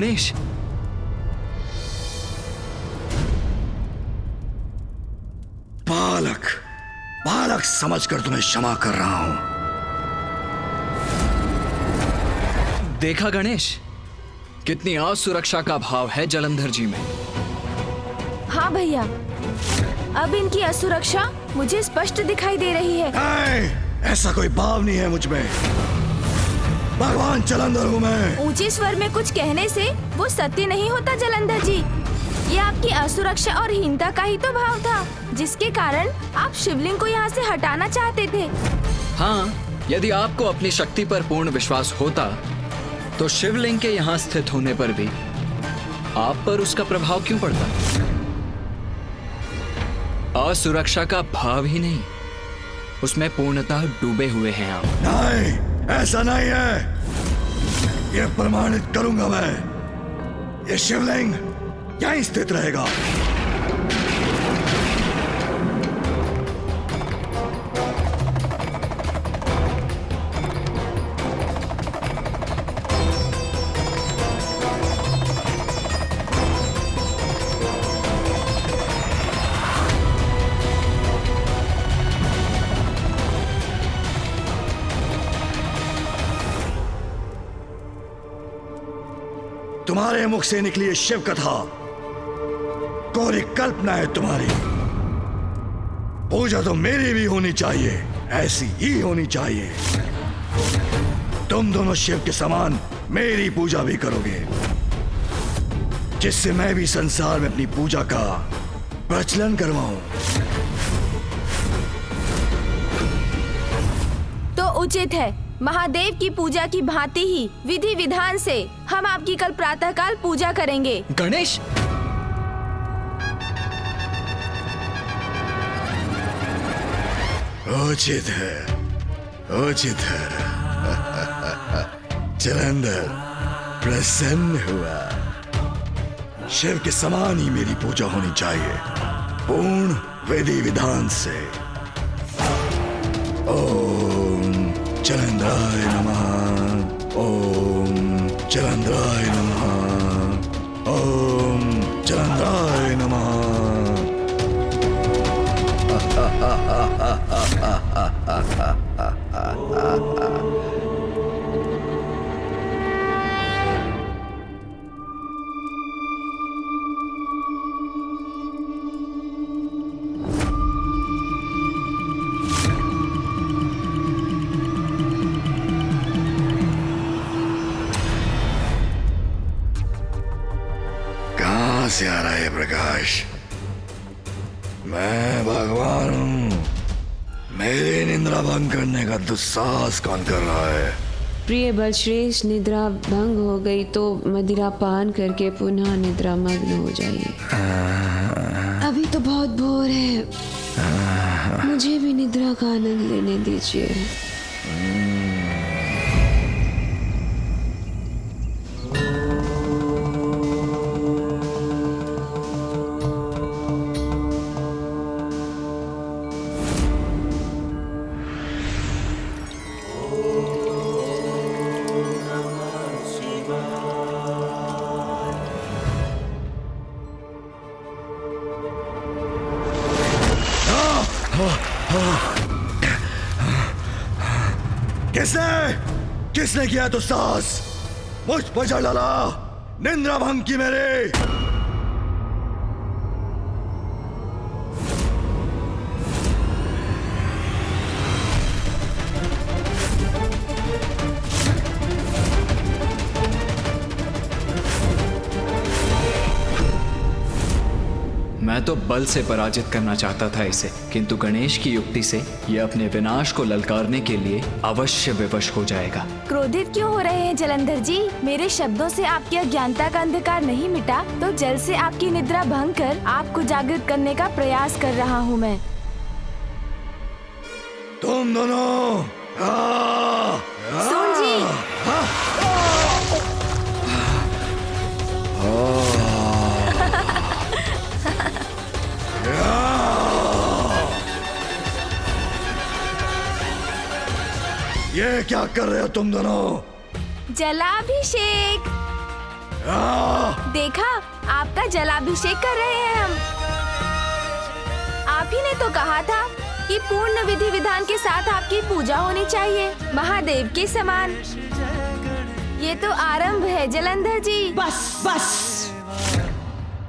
गणेश, बालक बालक समझकर तुम्हें क्षमा कर रहा हूं। देखा गणेश, कितनी असुरक्षा का भाव है जलंधर जी में। हाँ भैया, अब इनकी असुरक्षा मुझे स्पष्ट दिखाई दे रही है। ऐसा कोई भाव नहीं है मुझ में। भगवान जलंधर हूँ मैं। ऊंचे स्वर में कुछ कहने से वो सत्य नहीं होता जलंधर जी। ये आपकी असुरक्षा और हीनता का ही तो भाव था, जिसके कारण आप शिवलिंग को यहाँ से हटाना चाहते थे। हाँ, यदि आपको अपनी शक्ति पर पूर्ण विश्वास होता तो शिवलिंग के यहाँ स्थित होने पर भी आप पर उसका प्रभाव क्यों पड़ता? असुरक्षा का भाव ही नहीं, उसमें पूर्णतः डूबे हुए हैं आप। नहीं, ऐसा नहीं है। ये प्रमाणित करूंगा मैं। ये शिवलिंग यहीं स्थित रहेगा। तुम्हारे मुख से निकली ये शिव कथा कोरी कल्पना है तुम्हारी। पूजा तो मेरी भी होनी चाहिए, ऐसी ही होनी चाहिए। तुम दोनों शिव के समान मेरी पूजा भी करोगे, जिससे मैं भी संसार में अपनी पूजा का प्रचलन करवाऊं। तो उचित है, महादेव की पूजा की भांति ही विधि विधान से हम आपकी कल प्रातःकाल पूजा करेंगे। गणेश, उचित है, उचित है। जलंधर प्रसन्न हुआ। शिव के समान ही मेरी पूजा होनी चाहिए, पूर्ण विधि विधान से। ओम जलंधराय नमः, ओम जलंधराय नमः, ओम जलंधराय नमः। कहां से आ रहा है प्रकाश? मैं भगवान हूं। मेरी निद्रा भंग करने का दुस्साहस कौन कर रहा है? प्रिय बलश्रेष्ठ, निद्रा भंग हो गई तो मदिरा पान करके पुनः निद्रा मग्न हो जाइए। अभी तो बहुत भोर है, मुझे भी निद्रा का आनंद लेने दीजिए। किसने किया तो साहस? मुझ पर चढ़ डाला, निद्रा भंग की मेरे। मैं तो बल से पराजित करना चाहता था इसे, किंतु गणेश की युक्ति से यह अपने विनाश को ललकारने के लिए अवश्य विवश हो जाएगा। क्रोधित क्यों हो रहे हैं जलंधर जी? मेरे शब्दों से आपकी अज्ञानता का अंधकार नहीं मिटा तो जल से आपकी निद्रा भंग कर आपको जागृत करने का प्रयास कर रहा हूँ मैं। तुम दोनों सुन जी, ये क्या कर रहे हो तुम दोनों? जलाभिषेक। देखा, आपका जलाभिषेक कर रहे हैं हम। आप ही ने तो कहा था कि पूर्ण विधि विधान के साथ आपकी पूजा होनी चाहिए, महादेव के समान। ये तो आरंभ है जलंधर जी। बस बस,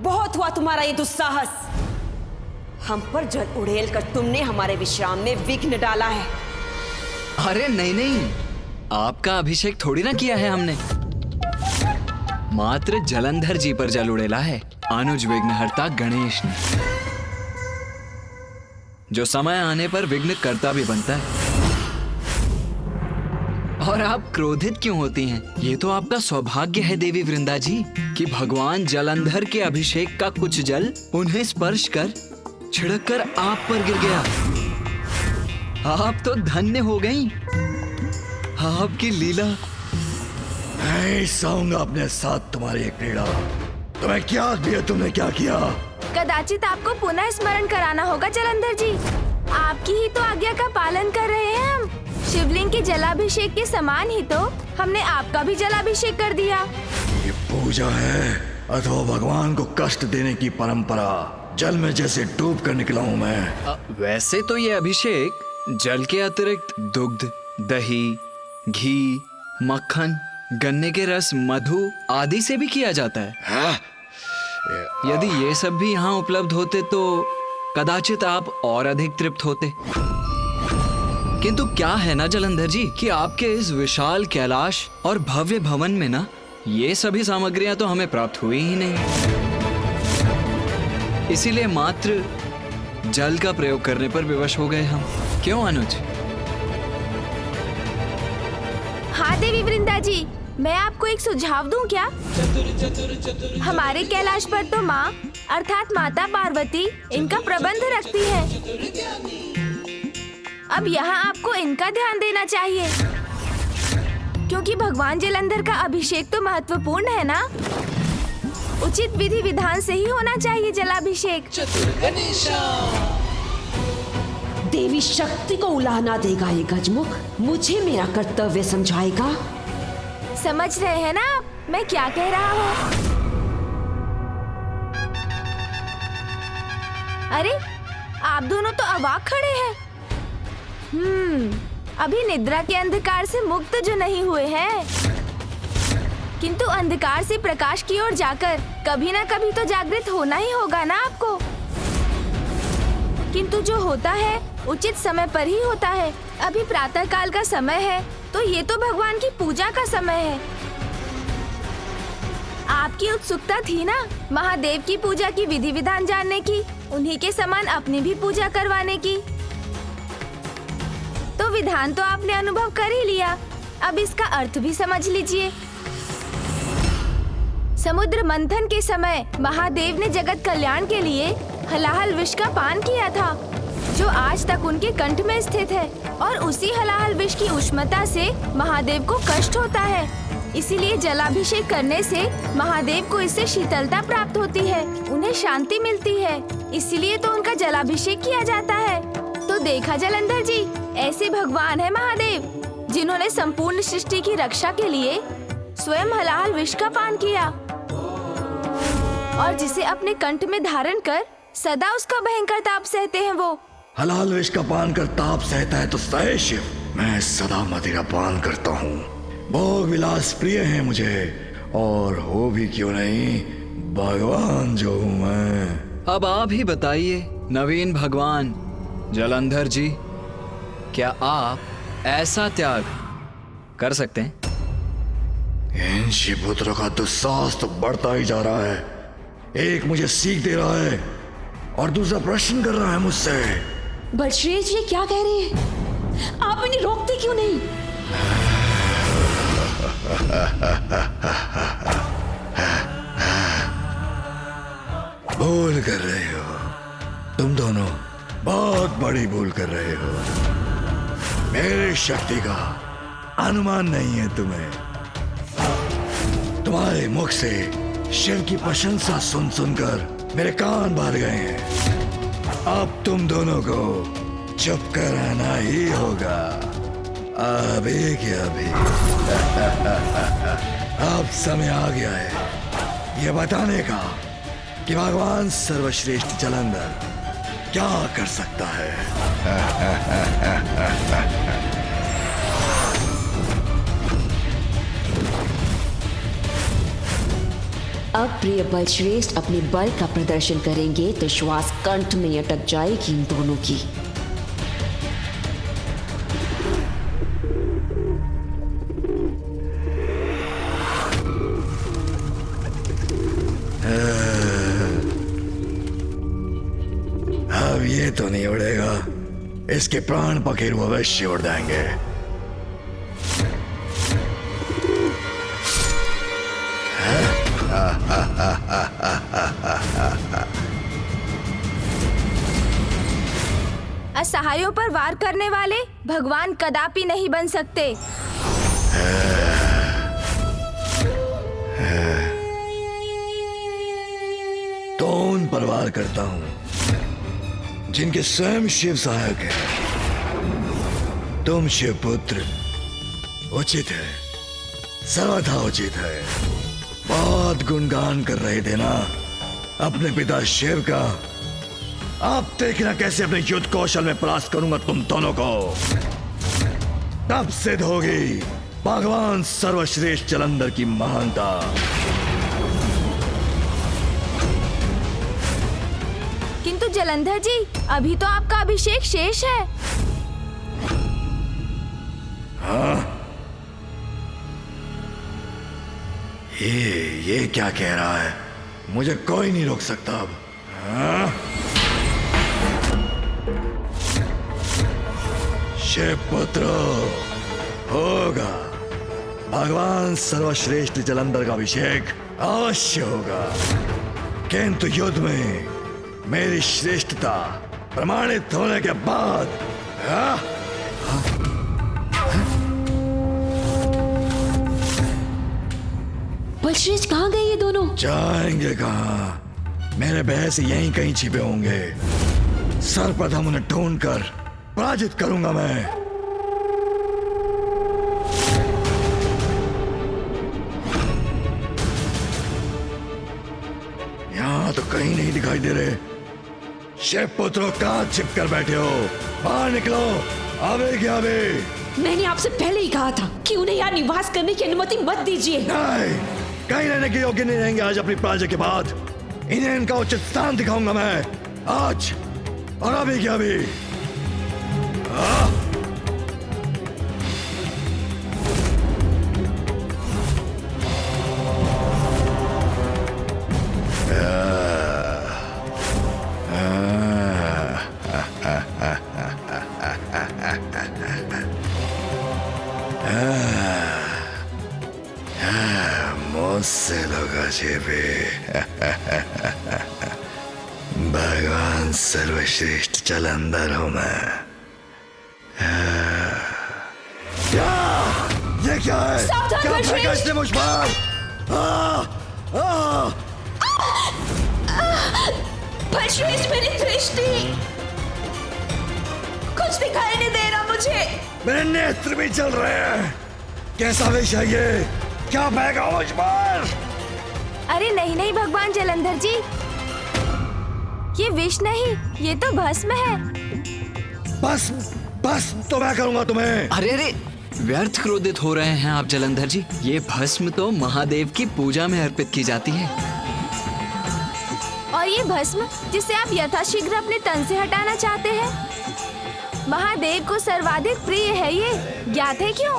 बहुत हुआ तुम्हारा ये दुस्साहस। हम पर जल उड़ेल कर तुमने हमारे विश्राम में विघ्न डाला है। अरे नहीं नहीं, आपका अभिषेक थोड़ी ना किया है हमने, मात्र जलंधर जी पर जल उड़ेला है अनुज विघ्नहर्ता गणेश ने, जो समय आने पर विघ्न करता भी बनता है। और आप क्रोधित क्यों होती हैं? ये तो आपका सौभाग्य है देवी वृंदा जी कि भगवान जलंधर के अभिषेक का कुछ जल उन्हें स्पर्श कर छिड़क कर आप पर गिर गया। आप तो धन्य हो गईं। आपकी लीला। मैं साऊंगा अपने साथ तुम्हारी एक क्रीड़ा। तुम्हें क्या दिया, तुमने क्या किया? कदाचित आपको पुनः स्मरण कराना होगा जलंधर जी। आपकी ही तो आज्ञा का पालन कर रहे हैं हम। शिवलिंग के जलाभिषेक के समान ही तो हमने आपका भी जलाभिषेक कर दिया। ये पूजा है अथवा भगवान को कष्ट देने की परंपरा? जल में जैसे डूब कर निकला हूँ मैं। वैसे तो ये अभिषेक जल के अतिरिक्त दुग्ध, दही, घी, मक्खन, गन्ने के रस, मधु आदि से भी किया जाता है। यदि ये सब भी यहाँ उपलब्ध होते तो कदाचित आप और अधिक तृप्त होते। किंतु क्या है ना जलंधर जी कि आपके इस विशाल कैलाश और भव्य भवन में ना ये सभी सामग्रियां तो हमें प्राप्त हुई ही नहीं। इसीलिए मात्र जल का प्रयोग करने पर विवश हो गए हम। क्यों अनुज? हाँ देवी वृंदा जी, मैं आपको एक सुझाव दूं क्या? हमारे कैलाश पर तो माँ अर्थात माता पार्वती इनका प्रबंध रखती है। अब यहाँ आपको इनका ध्यान देना चाहिए, क्योंकि भगवान जलंधर का अभिषेक तो महत्वपूर्ण है ना। उचित विधि विधान से ही होना चाहिए जलाभिषेक। देवी शक्ति को उलाहना देगा ये गजमुख, मुझे मेरा कर्तव्य समझाएगा। समझ रहे हैं ना आप मैं क्या कह रहा हूँ? अरे आप दोनों तो अवाक खड़े हैं। अभी निद्रा के अंधकार से मुक्त जो नहीं हुए हैं, किंतु अंधकार से प्रकाश की ओर जाकर कभी ना कभी तो जागृत होना ही होगा ना आपको। किंतु जो होता है उचित समय पर ही होता है। अभी प्रातः काल का समय है तो ये तो भगवान की पूजा का समय है। आपकी उत्सुकता थी ना महादेव की पूजा की विधि विधान जानने की, उन्हीं के समान अपनी भी पूजा करवाने की। तो विधान तो आपने अनुभव कर ही लिया, अब इसका अर्थ भी समझ लीजिए। समुद्र मंथन के समय महादेव ने जगत कल्याण के लिए हलाहल विष का पान किया था, जो आज तक उनके कंठ में स्थित है। और उसी हलाहल विष की उष्णता से महादेव को कष्ट होता है। इसीलिए जलाभिषेक करने से महादेव को इससे शीतलता प्राप्त होती है, उन्हें शांति मिलती है। इसीलिए तो उनका जलाभिषेक किया जाता है। तो देखा जलंधर जी, ऐसे भगवान है महादेव, जिन्होंने संपूर्ण सृष्टि की रक्षा के लिए स्वयं हलाहल विष का पान किया और जिसे अपने कंठ में धारण कर सदा उसका भयंकर ताप सहते हैं। वो हलाल विष का पान कर ताप सहता है तो सहे शिव। मैं सदा मदिरा पान करता हूँ। भोग विलास प्रिय है मुझे, और हो भी क्यों नहीं भगवान जो हूँ मैं। अब आप ही बताइए नवीन भगवान जलंधर जी, क्या आप ऐसा त्याग कर सकते हैं? इन शिवपुत्रों का दुस्साहस तो बढ़ता ही जा रहा है। एक मुझे सीख दे रहा है और दूसरा प्रश्न कर रहा है मुझसे। बलश्रेष्ठ ये क्या कह रहे हैं? आप इन्हें रोकते क्यों नहीं? भूल कर रहे हो तुम दोनों, बहुत बड़ी भूल कर रहे हो। मेरी शक्ति का अनुमान नहीं है तुम्हें। तुम्हारे मुख से शिव की प्रशंसा सुन सुनकर मेरे कान भर गए हैं। अब तुम दोनों को चुप कर रहना ही होगा। अभी क्या अभी। अब समय आ गया है ये बताने का कि भगवान सर्वश्रेष्ठ जलंधर क्या कर सकता है। अब प्रिय बलश्रेष्ठ अपने बल का प्रदर्शन करेंगे तो श्वास कंठ में अटक जाएगी इन दोनों की। अब ये तो नहीं उड़ेगा, इसके प्राण पखेरु अवश्य उड़ जाएंगे। असहायों पर वार करने वाले भगवान कदापि नहीं बन सकते। तो उन पर वार करता हूं जिनके स्वयं शिव सहायक है। तुम शिव पुत्र उचित है, सर्वथा उचित है। बहुत गुणगान कर रहे थे ना अपने पिता शिव का। अब देखना कैसे अपने युद्ध कौशल में परास्त करूंगा तुम दोनों को। तब सिद्ध होगी भगवान सर्वश्रेष्ठ जलंधर की महानता। किंतु जलंधर जी, अभी तो आपका अभिषेक शेष है। हाँ? ये क्या कह रहा है? मुझे कोई नहीं रोक सकता अब। हाँ? शिव पुत्र होगा, भगवान सर्वश्रेष्ठ जलंधर का अभिषेक अवश्य होगा। किंतु युद्ध में मेरी श्रेष्ठता प्रमाणित होने के बाद। हाँ? बलश्रेष्ठ कहाँ गए ये दोनों? जाएंगे कहाँ? मेरे भय से यहीं कहीं छिपे होंगे। सर्वप्रथम उन्हें ढूंढकर पराजित करूंगा मैं। यहां तो कहीं नहीं दिखाई दे रहे। शिव पुत्रों, कहां छिप कर बैठे हो? बाहर निकलो, आवे क्या आवे। मैंने आपसे पहले ही कहा था कि उन्हें यहाँ निवास करने की अनुमति मत दीजिए। नहीं, कहीं रहने के योग्य नहीं रहेंगे आज अपनी पराजय के बाद। इन्हें इनका उचित स्थान दिखाऊंगा मैं आज और अभी क्या अभी। मुझसे लोग छिपे। भगवान सर्वश्रेष्ठ जलंधर हूं मैं। क्या? ये क्या है? सावधान क्या बलश्रेष्ठ! फेंका इसने मुझ पर? बलश्रेष्ठ, मेरी दृष्टि, कुछ दिखाई नहीं दे रहा मुझे। मेरे नेत्र भी चल रहे हैं। कैसा विष है ये? क्या फेंका मुझ पर? अरे नहीं नहीं भगवान जलंधर जी, ये विष नहीं, ये तो भस्म है। बस तो मैं करूंगा तुम्हें। अरे अरे, व्यर्थ क्रोधित हो रहे हैं आप जलंधर जी। ये भस्म तो महादेव की पूजा में अर्पित की जाती है। और ये भस्म जिसे आप यथाशीघ्र अपने तन से हटाना चाहते हैं, महादेव को सर्वाधिक प्रिय है। ये ज्ञात है क्यों?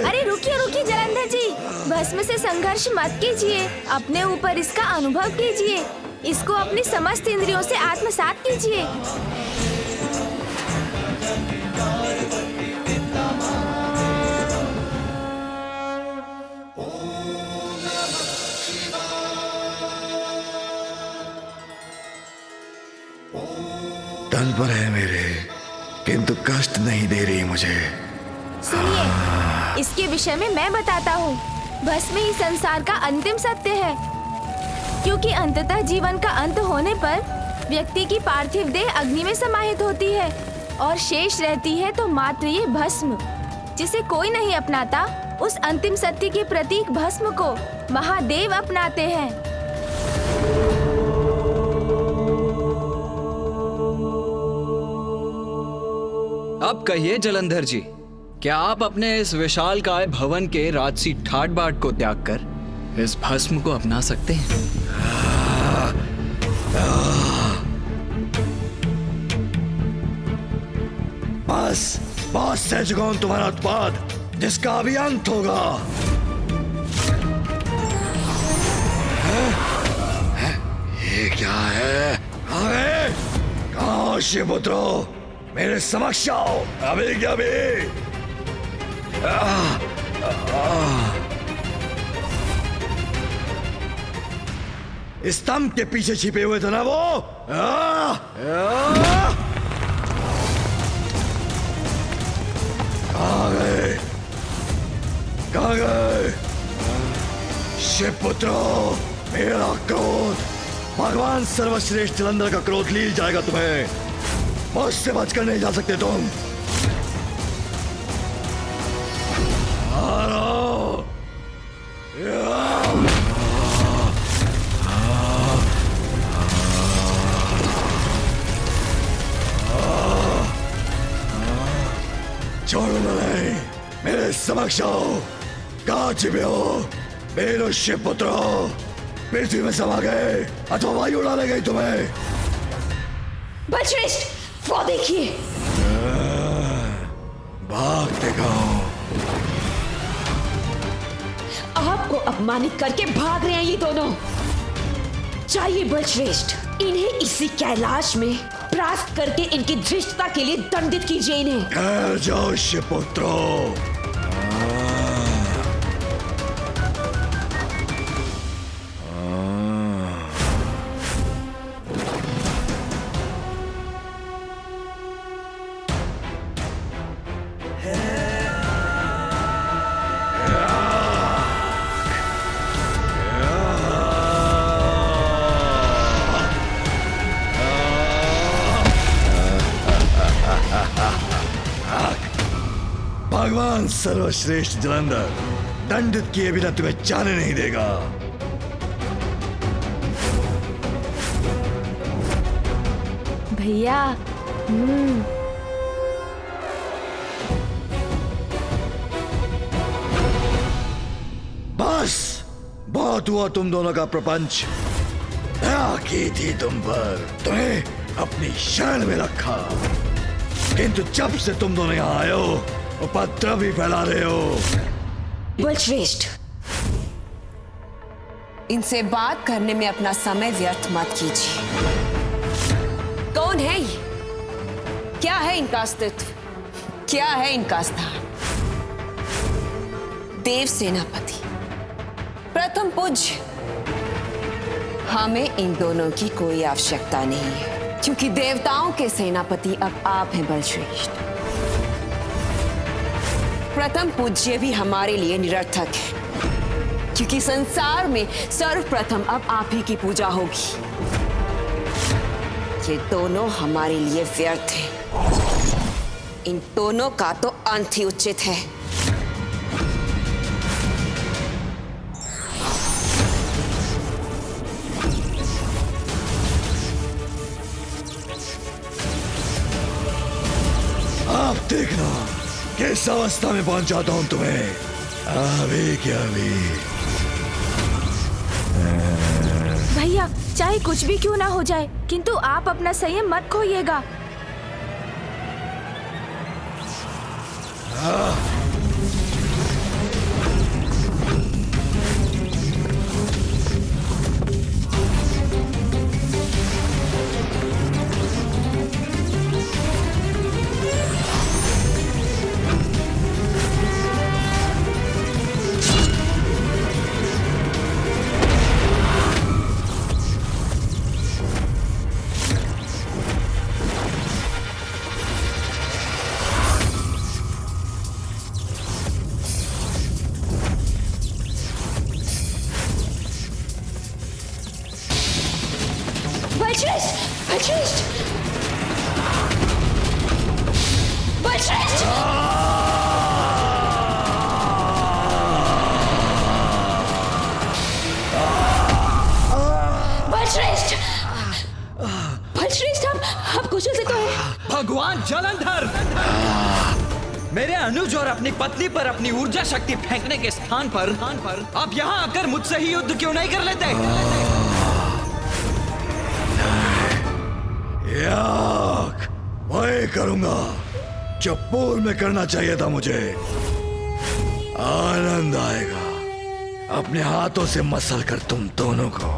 अरे रुकिए रुकिए जलंधर जी, भस्म से संघर्ष मत कीजिए, अपने ऊपर इसका अनुभव कीजिए, इसको अपनी समस्त इंद्रियों से आत्मसात कीजिए। तन पर है मेरे, किंतु कष्ट नहीं दे रही मुझे। सुनिए, इसके विषय में मैं बताता हूँ। भस्म ही संसार का अंतिम सत्य है, क्योंकि अंततः जीवन का अंत होने पर व्यक्ति की पार्थिव देह अग्नि में समाहित होती है और शेष रहती है तो मात्र ये भस्म। जिसे कोई नहीं अपनाता, उस अंतिम सत्य के प्रतीक भस्म को महादेव अपनाते हैं। अब कहिए जलंधर जी, क्या आप अपने इस विशालकाय भवन के राजसी ठाट बाट को त्याग कर इस भस्म को अपना सकते हैं? बस सह चुका हूं तुम्हारा उत्पाद, जिसका अभी अंत होगा। ये क्या है? कहाँ शिवपुत्रो, मेरे समक्ष आओ अभी क्या अभी। स्तंभ के पीछे छिपे हुए थे ना वो। कहाँ गए? कहाँ गए? शिवपुत्रो, मेरा क्रोध, भगवान सर्वश्रेष्ठ जलंधर का क्रोध लील जाएगा तुम्हें। मुझसे बचकर नहीं जा सकते तुम। छोड़ो नहीं, मेरे समक्ष आओ। कहाँ छिपे हो मेरे शिवपुत्रो? पृथ्वी में समा गए अथवा वायु उड़ा ले गई तुम्हें? बलश्रेष्ठ, वो देखिए। भाग दिखाओ। आपको अपमानित करके भाग रहे हैं ये दोनों। चाहिए बलश्रेष्ठ, इन्हें इसी कैलाश में परास्त करके इनकी धृष्टता के लिए दंडित कीजिए इन्हें। ठहर जाओ शिवपुत्रो। भगवान सर्वश्रेष्ठ जलंधर दंडित किए बिना तुम्हें जाने नहीं देगा। भैया, बस बहुत हुआ तुम दोनों का प्रपंच। दया की थी तुम पर, तुम्हें अपनी शरण में रखा, किंतु जब से तुम दोनों यहाँ आए हो उपद्रव भी फैला रहे हो। बलश्रेष्ठ, इनसे बात करने में अपना समय व्यर्थ मत कीजिए। कौन है ये? क्या है इनका अस्तित्व? क्या है इनका स्थान? देव सेनापति, प्रथम पूज्य, हमें इन दोनों की कोई आवश्यकता नहीं है, क्योंकि देवताओं के सेनापति अब आप हैं बलश्रेष्ठ। प्रथम पूज्य भी हमारे लिए निरर्थक है, क्योंकि संसार में सर्वप्रथम अब आप ही की पूजा होगी। ये दोनों हमारे लिए व्यर्थ हैं। इन दोनों का तो अंत ही उचित है। आप देखना किस अवस्था में पहुंचाता हूं तुम्हें। अभी क्या अभी। भैया, चाहे कुछ भी क्यों ना हो जाए, किंतु आप अपना संयम मत खोइएगा। अनुज और अपनी पत्नी पर अपनी ऊर्जा शक्ति फेंकने के स्थान पर आप यहाँ आकर मुझसे ही युद्ध क्यों नहीं कर लेते? याक, वही करूंगा जो पूर्व में करना चाहिए था मुझे। आनंद आएगा अपने हाथों से मसल कर तुम दोनों को।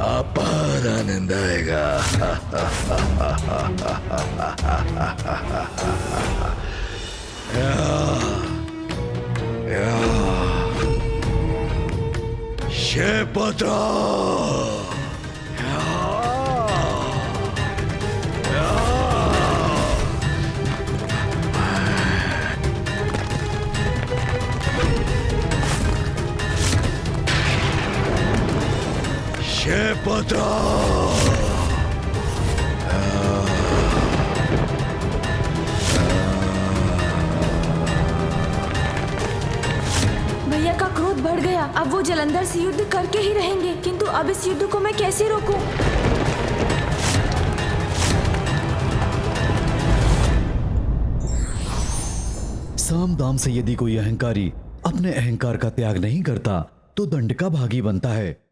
अपार आनंद आएगा। शेपत्रा शेपत्रा भैया का क्रोध बढ़ गया। अब वो जलंधर से युद्ध करके ही रहेंगे, किंतु अब इस युद्ध को मैं कैसे रोकूं? साम दाम से यदि कोई अहंकारी अपने अहंकार का त्याग नहीं करता तो दंड का भागी बनता है।